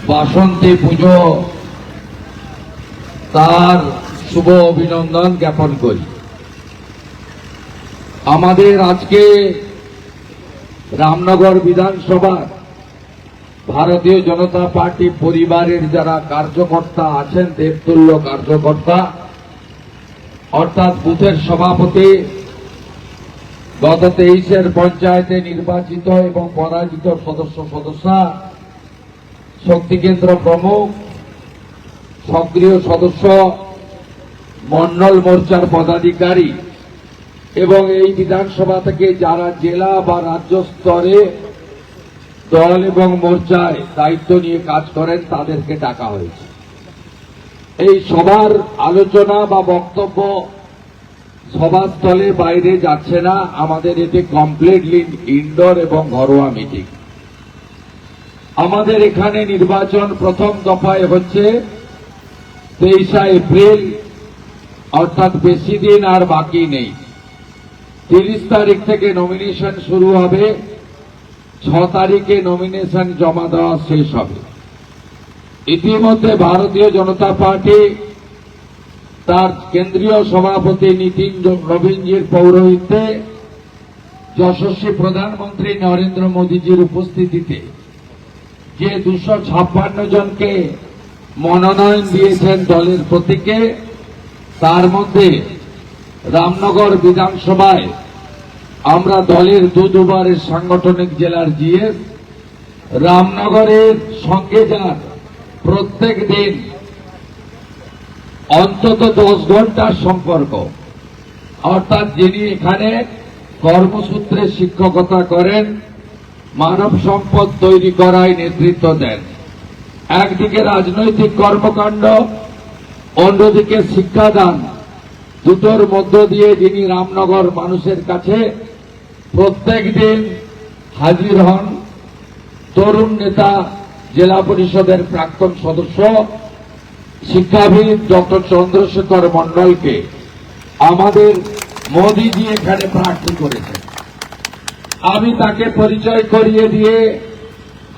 বাসন্তী পুজো তার শুভ অভিনন্দন জ্ঞাপন করি। আমাদের আজকে রামনগর বিধানসভা ভারতীয় জনতা পার্টি পরিবারের যারা কার্যকর্তা আছেন, দেবতুল্য কার্যকর্তা অর্থাৎ বুথের সভাপতি, গত 23-এর পঞ্চায়েতে নির্বাচিত এবং পরাজিত সদস্যা, শক্তিকেন্দ্র প্রমুখ, সক্রিয় সদস্য, মন্ডল মোর্চার পদাধিকারী এবং এই বিধানসভা থেকে যারা জেলা বা রাজ্য স্তরে দল এবং মোর্চায় দায়িত্ব নিয়ে কাজ করেন তাদেরকে ডাকা হয়েছে। এই সবার আলোচনা বা বক্তব্য সভাস্থলে বাইরে যাচ্ছে না, আমাদের এতে কমপ্লিটলি ইনডোর এবং ঘরোয়া মিটিং। আমাদের এখানে নির্বাচন প্রথম দফায় হচ্ছে 23 এপ্রিল, অর্থাৎ বেশি দিন আর বাকি নেই। 30 তারিখ থেকে নমিনেশন শুরু হবে, 6 তারিখে নমিনেশন জমা দেওয়া শেষ হবে। ইতিমধ্যে ভারতীয় জনতা পার্টি তার কেন্দ্রীয় সভাপতি নীতিন নবীনজির পৌরোহিত্যে যশস্বী প্রধানমন্ত্রী নরেন্দ্র মোদীজির উপস্থিতিতে যে 256 জনকে মনোনয়ন দিয়েছেন দলের প্রতীকে, তার মধ্যে রামনগর বিধানসভায় আমরা দলের দুবারের সাংগঠনিক জেলার জিএস, রামনগরের সঙ্গে যার প্রত্যেক দিন অন্তত 10 ঘন্টার সম্পর্ক, অর্থাৎ যিনি এখানে কর্মসূত্রে শিক্ষকতা করেন, মানব সম্পদ তৈরি করায় নেতৃত্ব দেন। একদিকে রাজনৈতিক কর্মকাণ্ড, অন্যদিকে শিক্ষাদান, দুটোর মধ্য দিয়ে যিনি রামনগর মানুষের কাছে প্রত্যেক দিন হাজির হন। তরুণ নেতা, জেলা পরিষদের প্রাক্তন সদস্য, শিক্ষাবিদ ডক্টর চন্দ্রশেখর মন্ডলকে আমাদের মোদীজি এখানে প্রার্থী করেছেন। আমি তাকে পরিচয় করিয়ে দিয়ে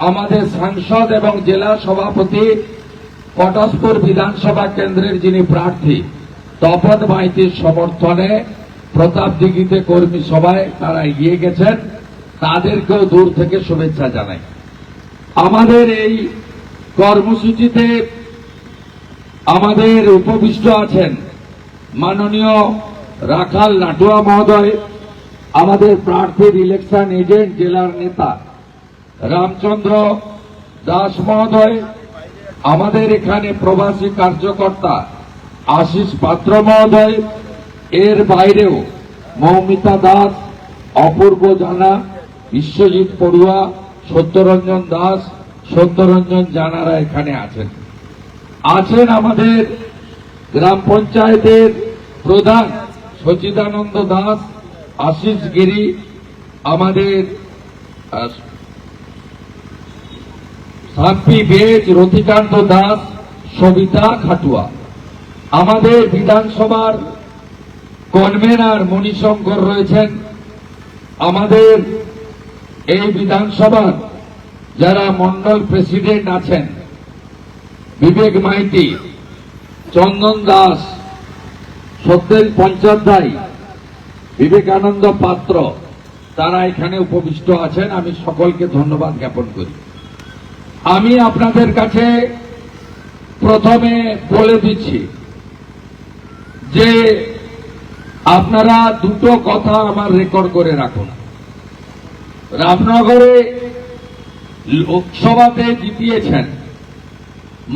আমাদের সাংসদ এবং জেলা সভাপতি, পটাশপুর বিধানসভা কেন্দ্রের যিনি প্রার্থী তপন মাইতির সমর্থনে প্রতাপদিঘিতে কর্মী সভায় তারা এগিয়ে গেছেন, তাদেরকেও দূর থেকে শুভেচ্ছা জানাই। আমাদের এই কর্মসূচিতে আমাদের উপবিষ্ট আছেন মাননীয় রাখাল নাটুয়া মহোদয়, আমাদের প্রার্থীর ইলেকশন এজেন্ট জেলার নেতা রামচন্দ্র দাস মহোদয়, আমাদের এখানে প্রবাসী কার্যকর্তা আশিস পাত্র মহোদয়, এর বাইরেও মৌমিতা দাস, অপূর্ব জানা, বিশ্বজিৎ পড়ুয়া, সত্যরঞ্জন দাস, সত্যরঞ্জন জানারা এখানে আছেন। আমাদের গ্রাম পঞ্চায়েতের প্রধান সচিদানন্দ দাস, আশিস গিরি, আমাদের সাম্পি বেজ, রতিকান্ত দাস, সবিতা খাটুয়া, আমাদের বিধানসভার কনভেনার মণিশঙ্কর রয়েছেন, আমাদের এই বিধানসভার যারা মন্ডল প্রেসিডেন্ট আছেন বিবেক মাইতি, চন্দন দাস, সত্যেন পঞ্চোপাধ্যায়, বিবেকানন্দ পাত্র, তারা এখানে উপবিষ্ট আছেন। আমি সকলকে ধন্যবাদ জ্ঞাপন করি। আমি আপনাদের কাছে প্রথমে বলে দিচ্ছি যে আপনারা দুটো কথা আমার রেকর্ড করে রাখুন। রামনগরে লোকসভাতে জিতিয়েছেন,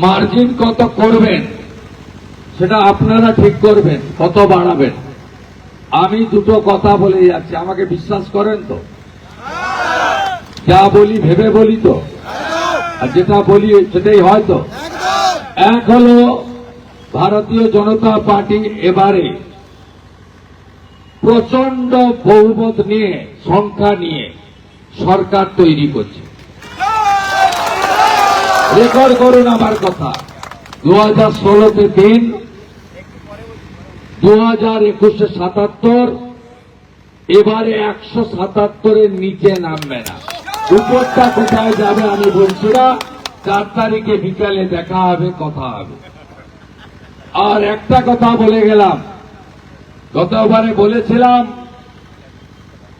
মার্জিন কত করবেন সেটা আপনারা ঠিক করবেন, কত বাড়াবেন। আমি দুটো কথা বলে যাচ্ছি, আমাকে বিশ্বাস করেন তো? যা বলি ভেবে বলি তো? আর যেটা বলি সেটাই হয়তো। এক হলো ভারতীয় জনতা পার্টি এবারে প্রচন্ড বহুমত নিয়ে, সংখ্যা নিয়ে সরকার তৈরি করছে। রেকর্ড করুন আমার কথা। 2016-তে 3, 2021-এ 77, এবারে 177-এর নিচে নামবে না। উপরটা কোথায় যাবে আমি বলছি না, 4 তারিখে বিকালে দেখা হবে, কথা হবে। আর একটা কথা বলে গেলাম, গতবারে বলেছিলাম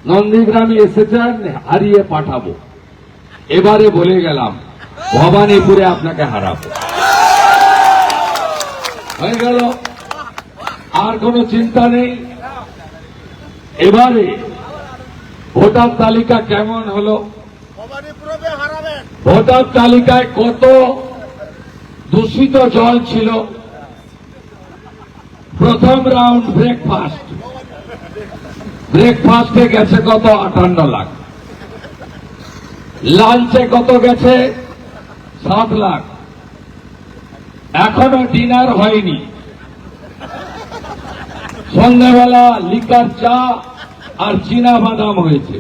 নন্দীগ্রামে এসেছেন, হারিয়ে পাঠাবো। এবারে বলে গেলাম ভবানীপুরে আপনাকে হারাবো। হয়ে গেল, আর কোনো চিন্তা নেই। এবারে ভোটার তালিকা কেমন হলো? ভোটার তালিকায় কত দূষিত জল ছিল? প্রথম রাউন্ড ব্রেকফাস্টে গেছে কত? 58 লাখ। লাঞ্চে কত গেছে? 7 লাখ। এখনো ডিনার হয়নি। সন্ধ্যাবেলা লিকার চা আর চীনা বাদাম হয়েছে,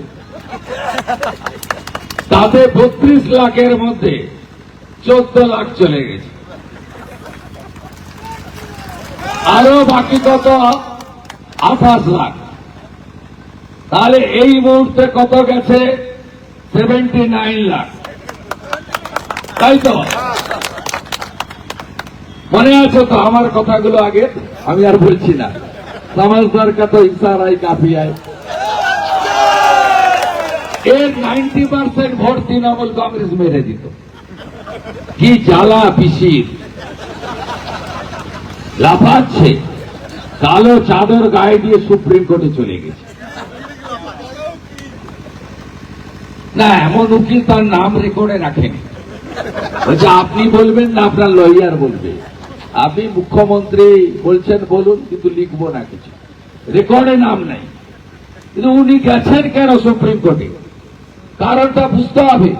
তাতে 32 লাখের মধ্যে 14 লাখ চলে গেছে। আরো বাকি কত? 28 লাখ। তাহলে এই মুহূর্তে কত গেছে? 79 লাখ। তাই তো? মনে আছে তো আমার কথাগুলো আগে? আমি আর বলছি না। সমাজদার কা তো ইশারাই কাফি হয়। এর 90% ভোট তৃণমূল কংগ্রেস মেরে দিত। কি জ্বালা পিসির, লাফাচ্ছে, কালো চাদর গায়ে দিয়ে সুপ্রিম কোর্টে চলে গেছে। না, এমন উকিল তার নাম রেকর্ডে রাখেনি। বলছে আপনি বলবেন না, আপনার লয়ার বলবে। আপনি মুখ্যমন্ত্রী বলছেন বলুন, কিন্তু লিখবো না কিছু, রেকর্ডে নাম নাই। কিন্তু উনি গেছেন কেন সুপ্রিম কোর্টে? কারণটা বুঝতে হবে।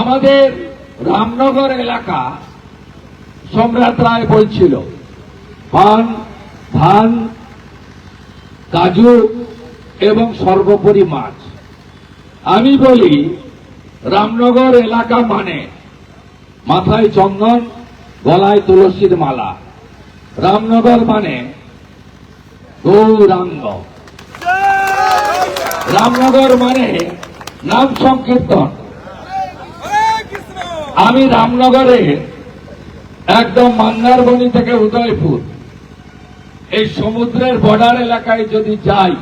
আমাদের রামনগর এলাকা সম্রাট রায় বলছিল পান, ধান, কাজু এবং সর্বোপরি মাছ। আমি বলি রামনগর এলাকা মানে মাথায় চন্দন, গলায় তুলসীর মালা। রামনগর মানে গৌরাঙ্গ। রামনগর মানে নাম সংকীর্তন। আমি রামনগরে একদম মন্দারমণি থেকে উদয়পুর এই সমুদ্রের বর্ডার এলাকায় যদি যাই,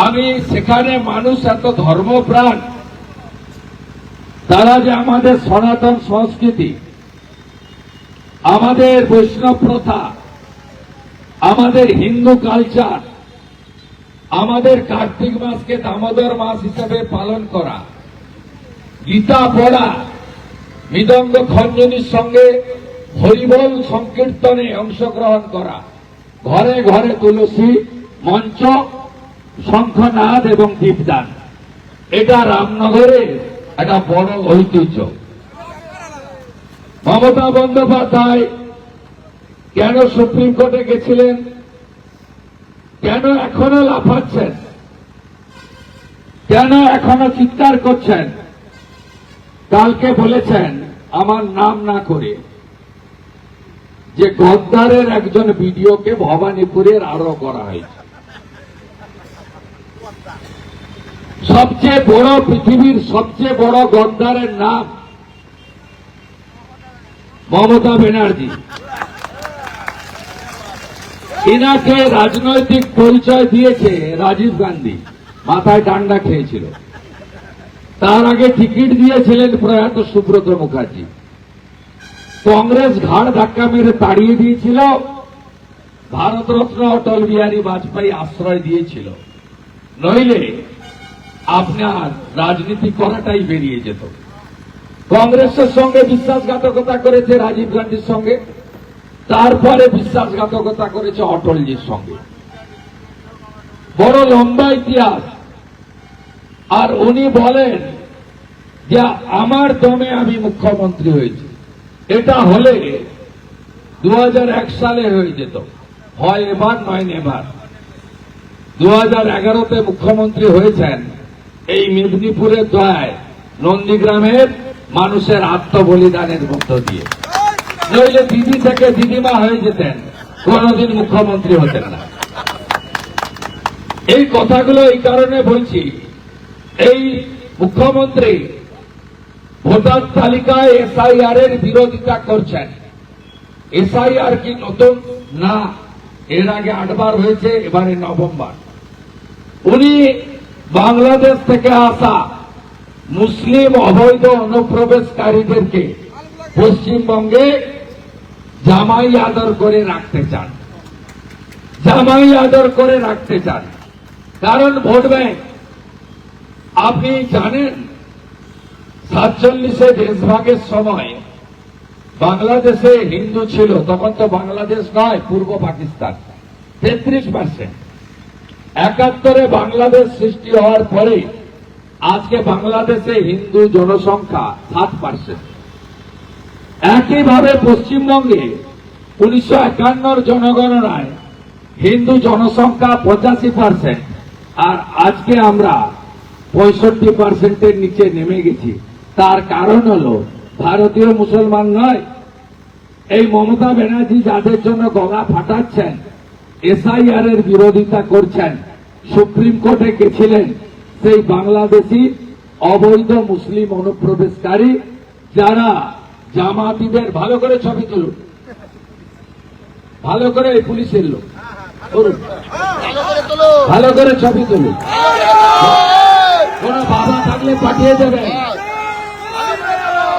আমি সেখানে মানুষ এত ধর্মপ্রাণ, তারা যে আমাদের সনাতন সংস্কৃতি, আমাদের বৈষ্ণব প্রথা, আমাদের হিন্দু কালচার, আমাদের কার্তিক মাসকে দামোদর মাস হিসেবে পালন করা, গীতা পড়া, মৃদঙ্গ খঞ্জনির সঙ্গে হরিবোল সংকীর্তনে অংশগ্রহণ করা, ঘরে ঘরে তুলসী মঞ্চ, শঙ্খনাদ এবং দীপদান, এটা রামনগরের একটা বড় ঐতিহ্য। মমতা বন্দ্যোপাধ্যায় কেন সুপ্রিম কোর্টে গেছিলেন? কেন এখনো লাফাচ্ছেন? কেন এখনো চিৎকার করছেন? কালকে বলেছেন আমার নাম না করে যে গদ্দারের একজন ভিডিওকে ভবানীপুরের আরো করা হয়েছে। সবচেয়ে বড়, পৃথিবীর সবচেয়ে বড় গদ্দারের নাম মমতা ব্যানার্জি। ইনাকে রাজনৈতিক পরিচয় দিয়েছে রাজীব গান্ধী, মাথায় ডান্ডা খেয়েছিল। তার আগে টিকিট দিয়েছিলেন প্রয়াত সুব্রত মুখার্জি। কংগ্রেস ঘাড় ধাক্কা মেরে তাড়িয়ে দিয়েছিল, ভারতরত্ন অটল বিহারী বাজপেয়ী আশ্রয় দিয়েছিল। নইলে আপনার রাজনীতি করাটাই বেরিয়ে যেত। কংগ্রেসের সঙ্গে বিশ্বাসঘাতকতা করেছে রাজীব গান্ধীর সঙ্গে, তারপরে বিশ্বাসঘাতকতা করেছে অটলজির সঙ্গে। বড় লম্বা ইতিহাস। আর উনি বলেন যে আমার দমে আমি মুখ্যমন্ত্রী হয়েছি। এটা হলে 2001 সালে হয়ে যেত, হয় এবার নয় নেবার। 2011তে মুখ্যমন্ত্রী হয়েছেন এই মেদিনীপুরের দয়ায়, নন্দীগ্রামের মানুষের আত্মবলিদানের মধ্য দিয়ে। নইলে দিদি থেকে দিদিমা হয়ে যেতেন, কোনদিন মুখ্যমন্ত্রী হতেন না। এই কথাগুলো এই কারণে বলছি, এই মুখ্যমন্ত্রী ভোটার তালিকায় এসআইআর এর বিরোধিতা করছেন। এসআইআর কি নতুন? না, এর আগে 8 বার হয়েছে, এবারে 9বার। উনি বাংলাদেশ থেকে আসা মুসলিম অবৈধ অনুপ্রবেশকারীদেরকে পশ্চিমবঙ্গে জামাই আদর করে রাখতে চান, জামাই আদর করে রাখতে চান। কারণ ভোট ব্যাংক। আপনি জানেন 47-এ দেশভাগের সময় বাংলাদেশে হিন্দু ছিল, তখন তো বাংলাদেশ নয়, পূর্ব পাকিস্তান, 33%। 71-এ বাংলাদেশ সৃষ্টি হওয়ার পরে আজকে বাংলাদেশে হিন্দু জনসংখ্যা 7%। একইভাবে পশ্চিমবঙ্গে 1951 জনগণনায় হিন্দু জনসংখ্যা 85%, আর আজকে আমরা 65%-এর নিচে নেমে গেছি। তার কারণ হলো ভারতীয় মুসলমান নয়, এই মমতা ব্যানার্জি যাদের জন্য গলা ফাটাচ্ছেন, এসআইআর এর বিরোধিতা করছেন, সুপ্রিম কোর্টে গেছিলেন সেই বাংলাদেশি অবৈধ মুসলিম অনুপ্রবেশকারী যারা জামাতিদের, ভালো করে ছবি তুলুন, ভালো করে, এই পুলিশের লোক করুন, ভালো করে ছবি তুলুন। কোন বাবা থাকলে পাঠিয়ে দেবেন।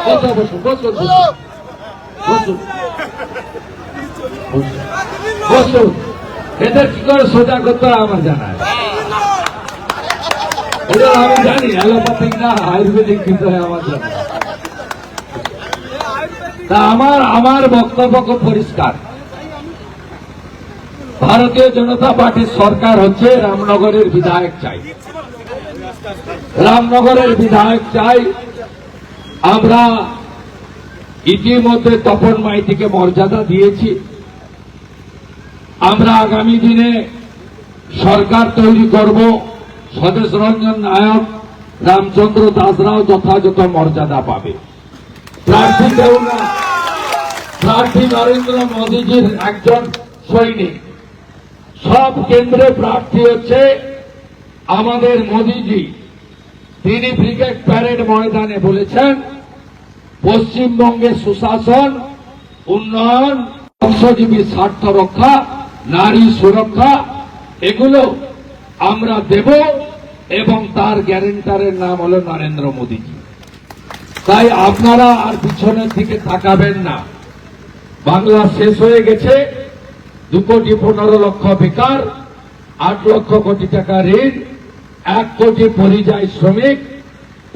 বসুন বসুন বসুন বসুন বসুন। এদের কি করে সোজা করতে হয় আমার জানা আছে। এটা আমি জানি অ্যালোপ্যাথিক না আয়ুর্বেদিক বিষয় আমার জানা। তা আমার বক্তব্য খুব পরিষ্কার। ভারতীয় জনতা পার্টির সরকার হচ্ছে রামনগরের বিধায়ক চাই, রামনগরের বিধায়ক চাই। আমরা ইতিমধ্যে তপন মাইতিকে মর্যাদা দিয়েছি। আমরা আগামী দিনে সরকার তৈরি করব, স্বদেশ রঞ্জন নায়ক, রামচন্দ্র দাসরাও যথাযথ মর্যাদা পাবে। প্রার্থী কেউ না, প্রার্থী নরেন্দ্র মোদীজির একজন সৈনিক। সব কেন্দ্রে প্রার্থী হচ্ছে আমাদের মোদীজি। তিনি ব্রিগেড প্যারেড ময়দানে বলেছেন পশ্চিমবঙ্গে সুশাসন, উন্নয়ন, বংশজীবী স্বার্থ রক্ষা, নারী সুরক্ষা, এগুলো আমরা দেব, এবং তার গ্যারেন্টারের নাম হল নরেন্দ্র মোদীজি। তাই আপনারা আর পিছনের দিকে তাকাবেন না। বাংলা শেষ হয়ে গেছে, 2,15,00,000 বেকার, 8 লক্ষ কোটি টাকা ঋণ, 1 কোটি পরিযায়ী শ্রমিক,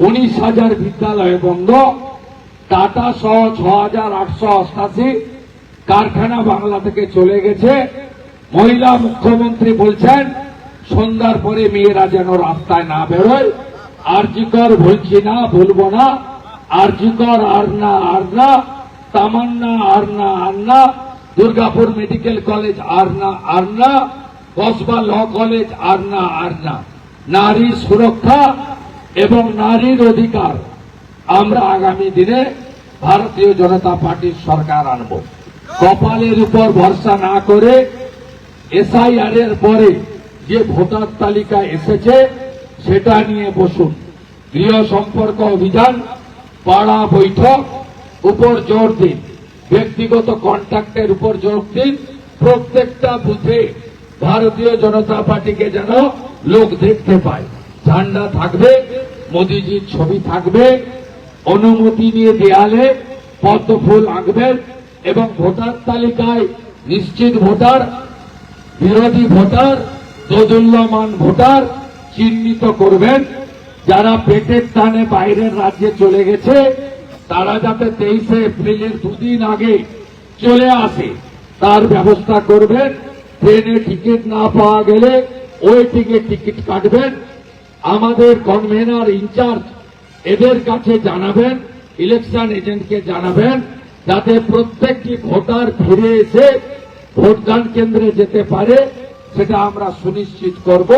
19,000 বিদ্যালয় বন্ধ, টাটা সহ 6,888 কারখানা বাংলা থেকে চলে গেছে। মহিলা মুখ্যমন্ত্রী বলছেন সন্ধ্যার পরে মেয়েরা যেন রাস্তায় না বেরোয়। আরজিকর বলছি না, বলবো না, আরজিকর আর না, আর না, তামান্না আর না, আর না, দুর্গাপুর মেডিকেল কলেজ আর না, আর না, কসবা ল কলেজ আর না, আর না। নারী সুরক্ষা এবং নারীর অধিকার আমরা আগামী দিনে ভারতীয় জনতা পার্টির সরকার আনব। কপালের উপর ভরসা না করে এসআইআর এর পরে যে ভোটার তালিকা এসেছে সেটা নিয়ে বসুন। গৃহ সম্পর্ক অভিযান, পাড়া বৈঠক উপর জোর দিন, ব্যক্তিগত কন্ট্যাক্টের উপর জোর দিন। প্রত্যেকটা বুথে ভারতীয় জনতা পার্টিকে যেন লোক দেখতে পায়। ঝান্ডা থাকবে, মোদীজির ছবি থাকবে, অনুমতি নিয়ে দেয়ালে পদ্ম ফুল আঁকবেন, এবং ভোটার তালিকায় নিশ্চিত ভোটার, বিরোধী ভোটার, দোদুল্যমান ভোটার চিহ্নিত করবেন। যারা পেটের টানে বাইরের রাজ্যে চলে গেছে তারা যাতে 23শে এপ্রিলের 2 দিন আগে চলে আসে তার ব্যবস্থা করবেন। ট্রেনে টিকিট না পাওয়া গেলে ওই টিকিট কাটবেন। আমাদের কনভেনার, ইনচার্জ এদের কাছে জানাবেন, ইলেকশন এজেন্টকে জানাবেন, যাতে প্রত্যেকটি ভোটার ফিরে এসে ভোটদান কেন্দ্রে যেতে পারে, সেটা আমরা সুনিশ্চিত করব।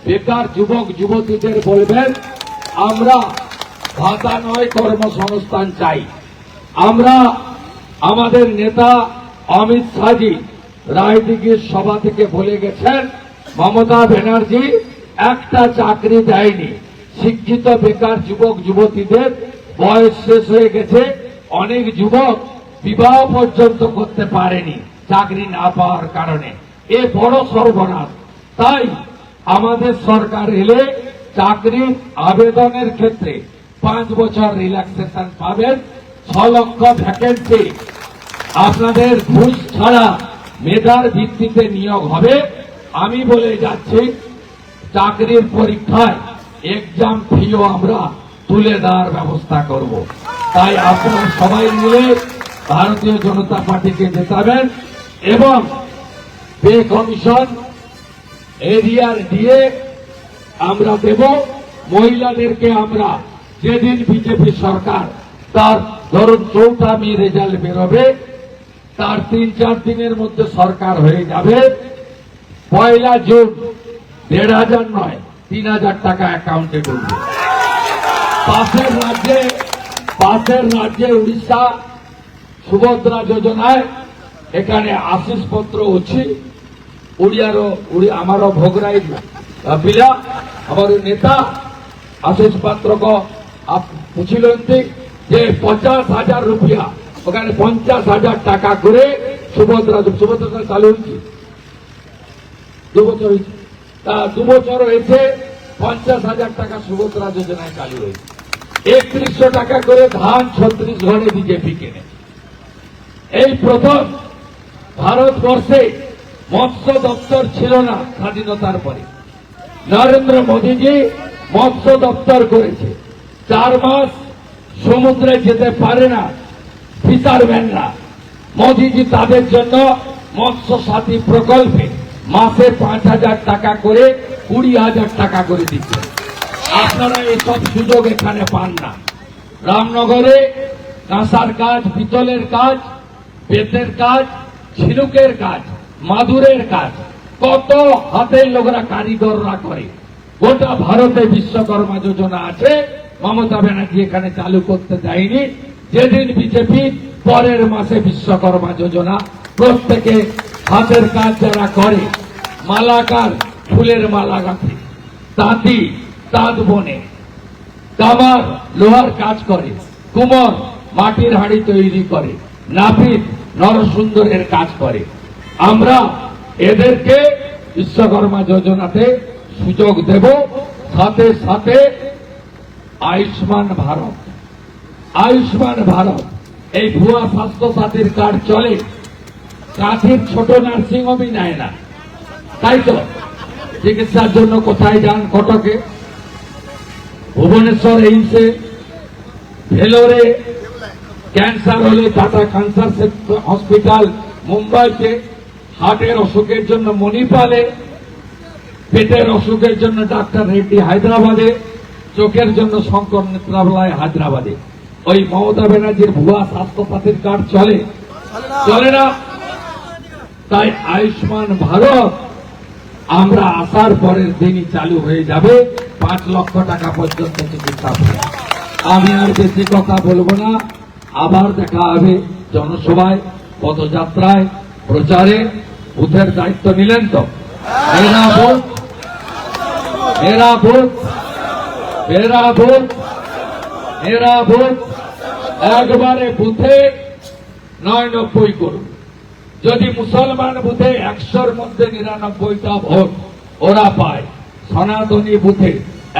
বেকার যুবক যুবতীদের বলবেন আমরা ভাতা নয় কর্মসংস্থান চাই। আমরা আমাদের নেতা অমিত শাহজি রায়দিঘির সভা থেকে বলে গেছেন মমতা ব্যানার্জি একটা চাকরি দেয়নি, শিক্ষিত বেকার যুবক যুবতীদের বয়স শেষ হয়ে গেছে, অনেক যুবক বিবাহ পর্যন্ত করতে পারেনি চাকরি না পাওয়ার কারণে। এ বড় সর্বনাশ। তাই আমাদের সরকার এলে চাকরির আবেদনের ক্ষেত্রে 5 বছর রিল্যাক্সেশন পাবেন, 6 লক্ষ ভ্যাকেন্সি আপনাদের ঘুষ ছাড়া মেধার ভিত্তিতে নিয়োগ হবে। আমি বলে যাচ্ছি, চাকরির পরীক্ষায় এক্সাম ফিও আমরা তুলে দেওয়ার ব্যবস্থা করব। তাই আপনারা সবাই মিলে ভারতীয় জনতা পার্টিকে জেতাবেন এবং পে কমিশন এরিয়ার দিয়ে আমরা দেব। মহিলাদেরকে আমরা যেদিন বিজেপি সরকার তার ধরুন 4টা মে রেজাল্ট বেরোবে, তার 3-4 দিনের মধ্যে সরকার হয়ে যাবে। 1 জুন 1,500 নয় 3,000 টাকা অ্যাকাউন্টে ঢুকবে। পাশের রাজ্যে উড়িষ্যা সুভদ্রা যোজনায় এখানে আশিষ পত্র ଅଛି। আমারও ভোগরাই ପିଲା আমার নেতা আশিষ পাত্র পুছিলেন যে 50,000 রুপিয়া ওখানে 50,000 টাকা করে সুভদ্রা চালু হয়েছে, 2 বছর হয়েছে। তা 2 বছর হয়েছে 50,000 টাকা সুভদ্রা যোজনায় চালু হয়েছে। 3100 টাকা করে ধান ছত্তিশগড়ে বিজেপি কেনে। এই প্রথম ভারতবর্ষে মৎস্য দপ্তর ছিল না স্বাধীনতার পরে। নরেন্দ্র মোদীজি মৎস্য দপ্তর করেছে। 4 মাস সমুদ্রে যেতে পারে না ফিশারম্যানরা। মোদীজি তাদের জন্য মৎস্য সাথী প্রকল্পে মাসে 5,000 টাকা করে 20,000 টাকা করে দিচ্ছে। আপনারা এইসব সুযোগ এখানে পান না। রামনগরে কাঁসার কাজ, পিতলের কাজ, বেতের কাজ, ঝিনুকের কাজ, মাদুরের কাজ কত হাতের লোকরা কারিগররা করে। গোটা ভারতে বিশ্বকর্মা যোজনা আছে, মমতা ব্যানার্জি এখানে চালু করতে দেয়নি। যেদিন বিজেপি পরের মাসে বিশ্বকর্মা যোজনা প্রত্যেকে হাতের কাজ যারা করে, মালাকার ফুলের মালা গাঁথে, তাঁতি তাঁত বনে, কামার লোহার কাজ করে, কুমোর মাটির হাঁড়ি তৈরি করে, নাপিত নরসুন্দরের কাজ করে। আমরা এদেরকে বিশ্বকর্মা যোজনাতে সুযোগ দেব। সাথে সাথে আয়ুষ্মান ভারত এই ভুয়া স্বাস্থ্য সাথীর কার্ড চলে। কাঁথির ছোট নার্সিংহোমই নেয় না, তাই তো চিকিৎসার জন্য কোথায় যান? কটকে, ভুবনেশ্বর এইমসে, ভেলোরে ক্যান্সার হলে টাটা ক্যান্সার হসপিটাল, মুম্বাইতে হার্টের অসুখের জন্য মণিপালে, পেটের অসুখের জন্য ডাক্তার রেড্ডি হায়দ্রাবাদে, চোখের জন্য শঙ্কর নেত্রালয় হায়দ্রাবাদে। ওই মমতা ব্যানার্জির ভুয়া স্বাস্থ্যসাথীর কার্ড চলে না। তাই আয়ুষ্মান ভারত আমরা আসার পরের দিনই চালু হয়ে যাবে। 5 লক্ষ টাকা পর্যন্ত চিকিৎসা হবে। আমি আর বেশি কথা বলবো না। আবার দেখা হবে জনসভায়, পদযাত্রায়, প্রচারে। বুথের দায়িত্ব নিলেন তো? মেরা ভোট একবারে বুথে 99 করুন। যদি মুসলমান বুথে 100-র মধ্যে 99টা ভোট ওরা পায়, সনাতনী বুথে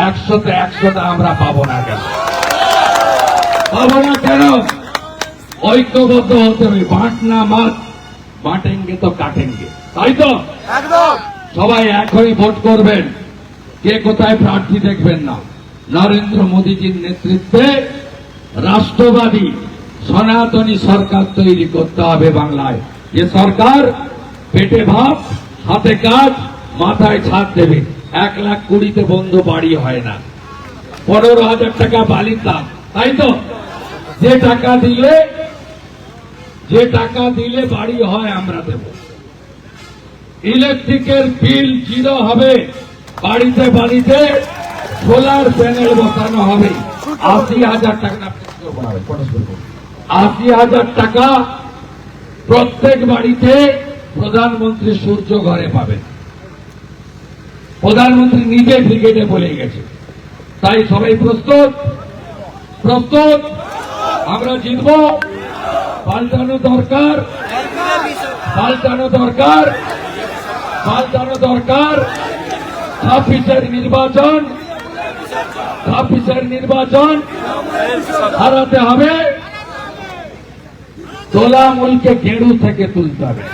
100-তে 100টা আমরা পাবো না কেন? ঐক্যবদ্ধ হতে হবে। বাঁটনা মাত বাঁটেঙ্গে তো কাটেঙ্গে, তাই তো? সবাই এক হয়ে ভোট করবেন। কে কোথায় প্রার্থী দেখবেন না। নরেন্দ্র মোদীজির নেতৃত্বে রাষ্ট্রবাদী সনাতনী সরকার তৈরি করতে হবে বাংলায়। যে সরকার পেটে ভাত, হাতে কাজ, মাথায় ছাদ দেবে। 1,20,000-তে বন্ধ বাড়ি হয় না। 15,000 টাকা বালির দাম, তাই তো? যে টাকা দিলে বাড়ি হয় আমরা দেব। ইলেকট্রিকের বিল 0 হবে। বাড়িতে সোলার প্যানেল বসানো হবে। 80,000 টাকা 80,000 টাকা প্রত্যেক বাড়িতে প্রধানমন্ত্রী সূর্য ঘরে পাবেন। প্রধানমন্ত্রী নিজে ব্রিগেডে বলে গেছে। তাই সবাই প্রস্তুত? প্রস্তুত? আমরা জিতব। পাল্টানো দরকার, পাল্টানো দরকার, পাল্টানো দরকার। ছাব্বিশের নির্বাচন, ছাব্বিশের নির্বাচন হারাতে হবে। তোলামূলকে গেড়ু থেকে তুলতে হবে।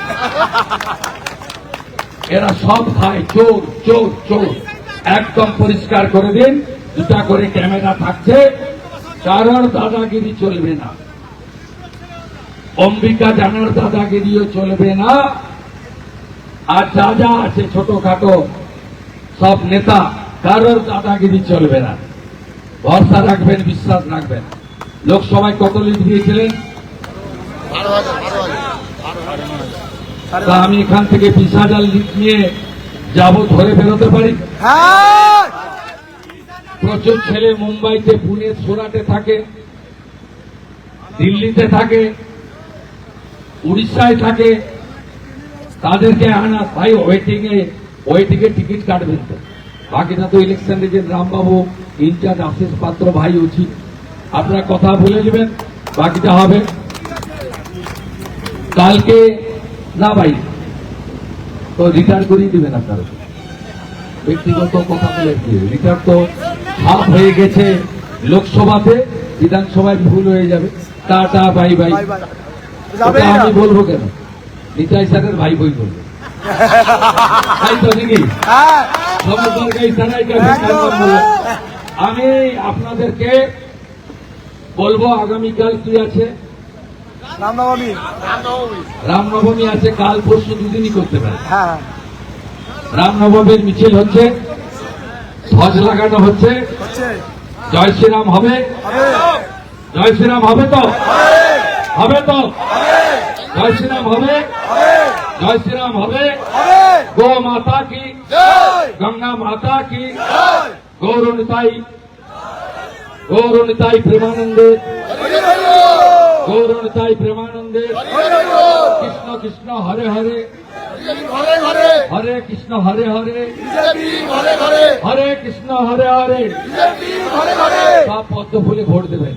এরা সব খায় চোর চোর চোর। একদম পরিষ্কার করে দিন। দুটা করে ক্যামেরা থাকছে, কারোর দাদাগিরি চলবে না। অম্বিকা জানার দাদাগিরিও চলবে না। আর যা যা আছে ছোটখাটো সব নেতা, কারোর দাদাগিরি চলবে না। ভরসা রাখবেন, বিশ্বাস রাখবেন। লোকসভায় কত লিড দিয়েছিলেন? তা আমি এখান থেকে 20,000 লিড নিয়ে যাব, ধরে বেরোতে পারি? প্রচুর ছেলে মুম্বাইতে, পুনে, সুরাটে থাকে, দিল্লিতে থাকে, উড়িষ্যায় থাকে। তাদেরকে আনা ভাই ওয়েটিং এ টিকিট কাটবেন তো। বাকিটা তো ইলেকশন এজেন্ট রামবাবু, ইনচার্জ আশিস পাত্র ভাই উচিত। আপনারা কথা বলে নেবেন, বাকিটা হবে কালকে। না ভাই, তো রিটার্ন করিয়ে দিবেন আপনারা। ব্যক্তিগত কথা বলে রিটার্ন তো হাফ হয়ে গেছে লোকসভাতে, বিধানসভায় ভুল হয়ে যাবে। Tata bye bye. আমি বলবো কেন? নিতাই স্যারের ভাই বই বলবো, তাই তো নাকি? আমি আপনাদেরকে বলবো, আগামীকাল কি আছে? রামনবমী আছে। কাল পরশু দুদিনই করতে পারে। রামনবমীর মিছিল হচ্ছে, ধ্বজ লাগানো হচ্ছে। জয় শ্রীরাম হবে? জয় শ্রীরাম হবে তো? হবে তো? জয় শ্রীরাম হবে? জয় শ্রীরাম হবে? গো মাতা কি, গঙ্গা মাতা কি, গৌরনিতাই, গৌরনিতাই প্রেমানন্দে, গৌরনিতাই প্রেমানন্দে। কৃষ্ণ কৃষ্ণ হরে হরে, হরে কৃষ্ণ হরে হরে, হরে কৃষ্ণ হরে হরে। সব পদ্ম ফুলে ভোট দেবেন।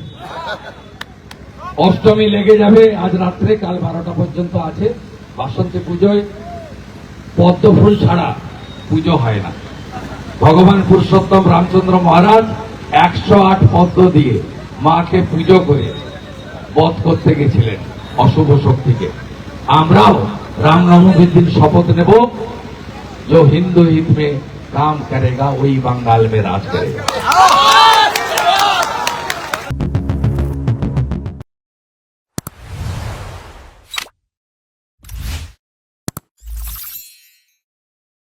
অষ্টমী লেগে যাবে আজ রাত্রে, কাল 12টা পর্যন্ত আছে। বাসন্তী পুজোয় পদ্ম ফুল ছাড়া পুজো হয় না। ভগবান পুরুষোত্তম রামচন্দ্র মহারাজ 108 পদ্ম দিয়ে মাকে পুজো করে বধ করতে গেছিলেন অশুভ শক্তিকে। আমরাও रामनवमी दिन शपथ नेब, जो हिंदू हित में काम करेगा वही बंगाल में राज करेगा।